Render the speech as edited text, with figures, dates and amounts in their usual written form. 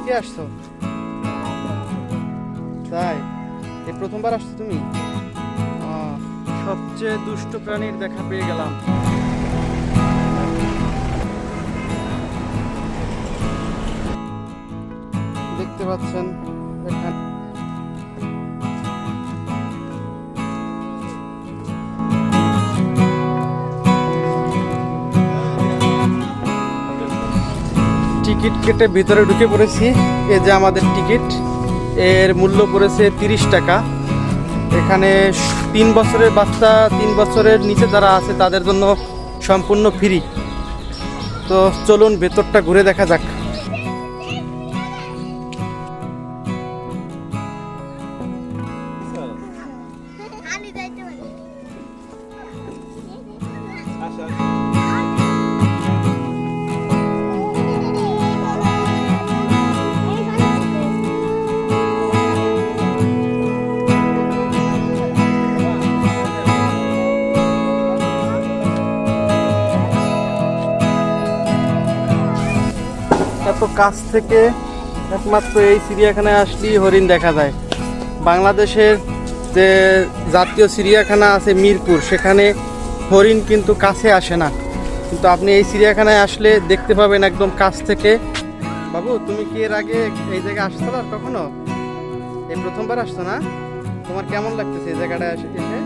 কে আসছো? তাই এই প্রথমবার আসছো তুমি? সবচেয়ে দুষ্ট প্রাণীর দেখা পেয়ে গেলাম। দেখতে পাচ্ছেন এখানে টিকিট কেটে ভিতরে ঢুকে পড়েছি। এই যে আমাদের টিকিট, এর মূল্য পড়েছে 30 টাকা। এখানে 3 বছরের বাচ্চা, 3 বছরের নিচে যারা আছে তাদের জন্য সম্পূর্ণ ফ্রি। তো চলুন ভেতরটা ঘুরে দেখা যাক। এত কাছ থেকে একমাত্র এই চিড়িয়াখানায় আসলেই হরিণ দেখা যায়। বাংলাদেশের যে জাতীয় চিড়িয়াখানা আছে মিরপুর, সেখানে হরিণ কিন্তু কাছে আসে না, কিন্তু আপনি এই চিড়িয়াখানায় আসলে দেখতে পাবেন একদম কাছ থেকে। বাবু, তুমি কি এর আগে এই জায়গায় আসছো না কখনো? এই প্রথমবার আসছো না? তোমার কেমন লাগতেছে এই জায়গাটায় এসে?